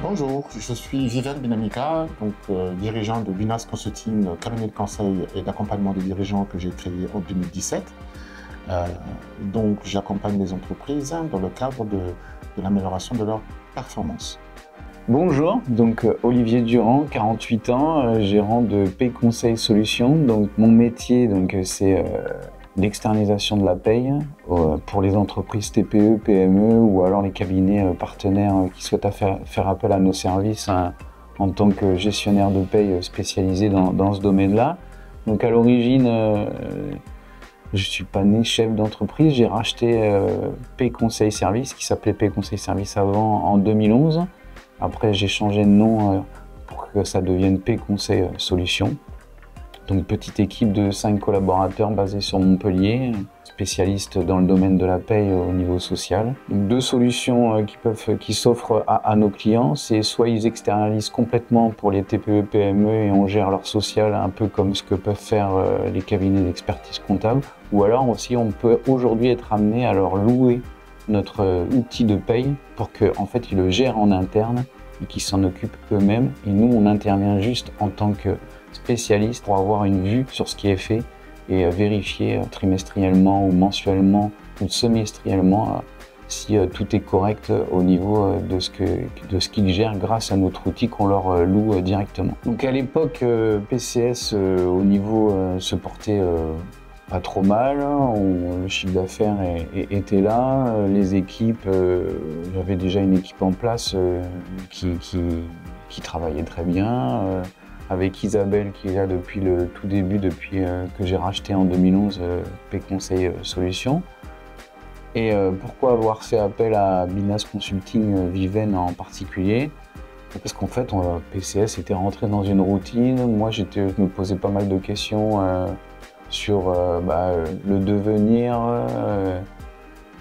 Bonjour, je suis Viviane Binamika, dirigeant de Binas Consulting, cabinet de conseil et d'accompagnement des dirigeants que j'ai créé en 2017. J'accompagne les entreprises dans le cadre de l'amélioration de leur performance. Bonjour, Olivier Durand, 48 ans, gérant de Paye Conseil Solutions. Mon métier c'est l'externalisation de la paye pour les entreprises TPE, PME ou alors les cabinets partenaires qui souhaitent faire appel à nos services en tant que gestionnaire de paye spécialisé dans ce domaine-là. Donc à l'origine, je suis pas né chef d'entreprise, j'ai racheté Paye Conseil Service, qui s'appelait Paye Conseil Service avant, en 2011. Après, j'ai changé de nom pour que ça devienne Paye Conseil Solutions. Donc, petite équipe de 5 collaborateurs basés sur Montpellier, spécialistes dans le domaine de la paye au niveau social. Donc, deux solutions qui s'offrent à nos clients, c'est soit ils externalisent complètement pour les TPE, PME et on gère leur social un peu comme ce que peuvent faire les cabinets d'expertise comptable, ou alors aussi on peut aujourd'hui être amené à leur louer notre outil de paye pour qu'en fait ils le gèrent en interne et qu'ils s'en occupent eux-mêmes. Et nous, on intervient juste en tant que spécialiste pour avoir une vue sur ce qui est fait et vérifier trimestriellement ou mensuellement ou semestriellement si tout est correct au niveau de ce qu'ils gèrent grâce à notre outil qu'on leur loue directement. Donc à l'époque, PCS au niveau se portait pas trop mal, le chiffre d'affaires était là, les équipes, j'avais déjà une équipe en place qui travaillait très bien, avec Isabelle qui est là depuis le tout début, depuis que j'ai racheté en 2011 Paye Conseil Solutions. Et pourquoi avoir fait appel à Binas Consulting Viven en particulier? Parce qu'en fait, PCS était rentré dans une routine, moi je me posais pas mal de questions sur le devenir,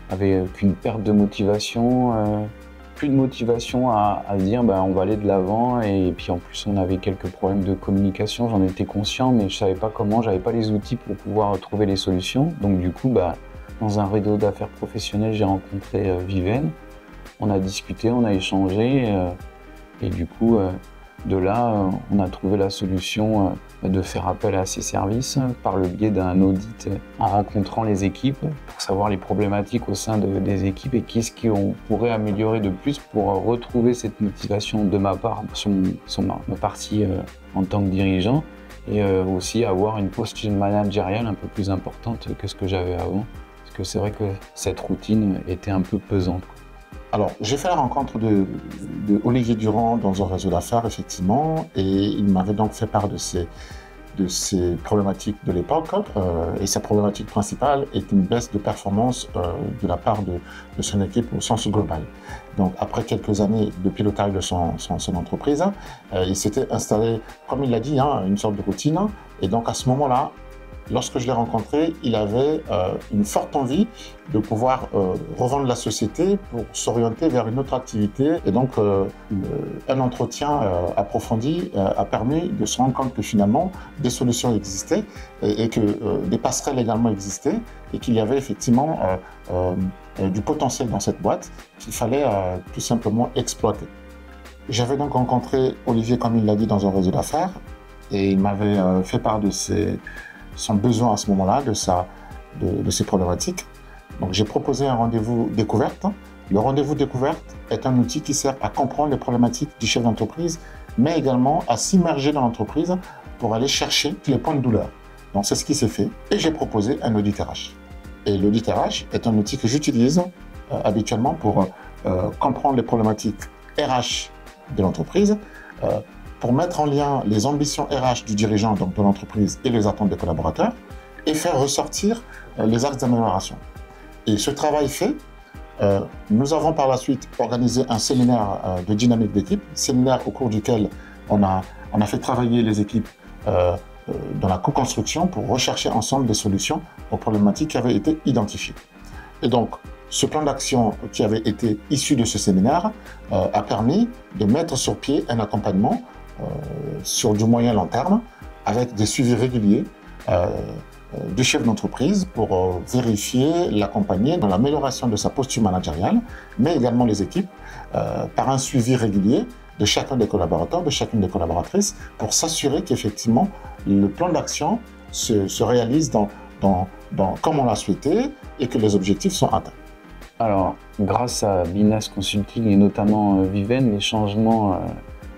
avec une perte de motivation, plus de motivation à dire on va aller de l'avant, et puis en plus on avait quelques problèmes de communication, j'en étais conscient mais je savais pas comment, j'avais pas les outils pour pouvoir trouver les solutions. Donc du coup dans un réseau d'affaires professionnel, j'ai rencontré Viven, on a discuté, on a échangé et du coup de là, on a trouvé la solution de faire appel à ces services par le biais d'un audit en rencontrant les équipes pour savoir les problématiques au sein des équipes et qu'est-ce qu'on pourrait améliorer de plus pour retrouver cette motivation de ma part sur ma partie en tant que dirigeant, et aussi avoir une posture managériale un peu plus importante que ce que j'avais avant, parce que c'est vrai que cette routine était un peu pesante. Alors, j'ai fait la rencontre de Olivier Durand dans un réseau d'affaires, effectivement, et il m'avait donc fait part de ces problématiques de l'époque. Et sa problématique principale est une baisse de performance de la part de son équipe au sens global. Donc, après quelques années de pilotage de son entreprise, il s'était installé, comme il l'a dit, une sorte de routine. Et donc, à ce moment-là, lorsque je l'ai rencontré, il avait une forte envie de pouvoir revendre la société pour s'orienter vers une autre activité. Et donc, un entretien approfondi a permis de se rendre compte que finalement, des solutions existaient et que des passerelles également existaient et qu'il y avait effectivement du potentiel dans cette boîte qu'il fallait tout simplement exploiter. J'avais donc rencontré Olivier, comme il l'a dit, dans un réseau d'affaires, et il m'avait fait part de son besoin à ce moment-là, de ses problématiques. Donc j'ai proposé un rendez-vous découverte. Le rendez-vous découverte est un outil qui sert à comprendre les problématiques du chef d'entreprise, mais également à s'immerger dans l'entreprise pour aller chercher les points de douleur. Donc c'est ce qui s'est fait, et j'ai proposé un audit RH. Et l'audit RH est un outil que j'utilise habituellement pour comprendre les problématiques RH de l'entreprise, pour mettre en lien les ambitions RH du dirigeant, donc de l'entreprise, et les attentes des collaborateurs, et faire ressortir les axes d'amélioration. Et ce travail fait, nous avons par la suite organisé un séminaire de dynamique d'équipe, séminaire au cours duquel on a fait travailler les équipes dans la co-construction pour rechercher ensemble des solutions aux problématiques qui avaient été identifiées. Et donc, ce plan d'action qui avait été issu de ce séminaire a permis de mettre sur pied un accompagnement sur du moyen long terme, avec des suivis réguliers du chef d'entreprise pour vérifier, l'accompagner dans l'amélioration de sa posture managériale, mais également les équipes, par un suivi régulier de chacun des collaborateurs, de chacune des collaboratrices, pour s'assurer qu'effectivement, le plan d'action se réalise comme on l'a souhaité et que les objectifs sont atteints. Alors, grâce à Binas Consulting et notamment Viven, les changements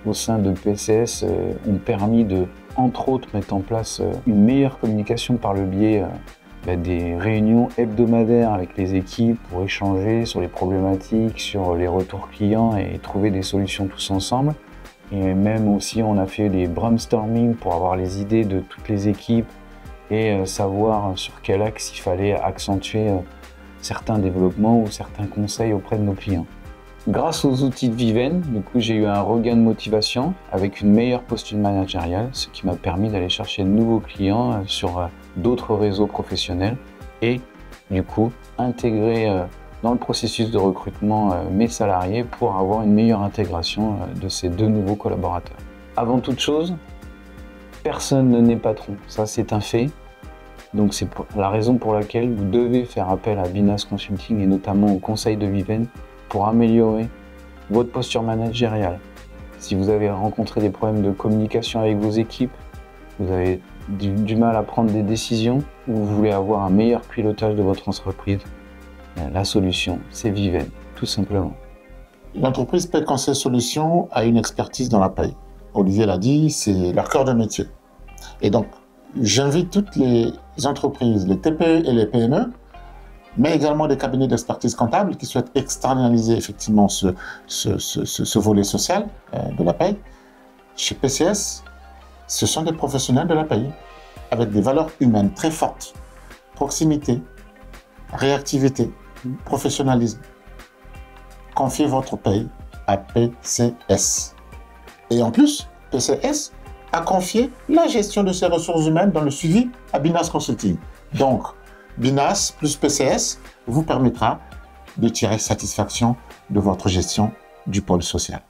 au sein de PCS ont permis de, entre autres, mettre en place une meilleure communication par le biais des réunions hebdomadaires avec les équipes pour échanger sur les problématiques, sur les retours clients et trouver des solutions tous ensemble. Et même aussi, on a fait des brainstorming pour avoir les idées de toutes les équipes et savoir sur quel axe il fallait accentuer certains développements ou certains conseils auprès de nos clients. Grâce aux outils de Viven, du coup, j'ai eu un regain de motivation avec une meilleure posture managériale, ce qui m'a permis d'aller chercher de nouveaux clients sur d'autres réseaux professionnels et du coup intégrer dans le processus de recrutement mes salariés pour avoir une meilleure intégration de ces deux nouveaux collaborateurs. Avant toute chose, personne n'est patron, ça c'est un fait. Donc c'est la raison pour laquelle vous devez faire appel à Binas Consulting et notamment au conseil de Viven pour améliorer votre posture managériale. Si vous avez rencontré des problèmes de communication avec vos équipes, vous avez du mal à prendre des décisions ou vous voulez avoir un meilleur pilotage de votre entreprise, la solution c'est Viven, tout simplement. L'entreprise Paye Conseil Solutions a une expertise dans la paye. Olivier l'a dit, c'est leur cœur de métier. Et donc, j'invite toutes les entreprises, les TPE et les PME, mais également des cabinets d'expertise comptable qui souhaitent externaliser effectivement ce volet social de la paye. Chez PCS, ce sont des professionnels de la paye avec des valeurs humaines très fortes. Proximité, réactivité, professionnalisme. Confiez votre paye à PCS. Et en plus, PCS a confié la gestion de ses ressources humaines dans le suivi à Binas Consulting. Donc, Binas plus PCS vous permettra de tirer satisfaction de votre gestion du pôle social.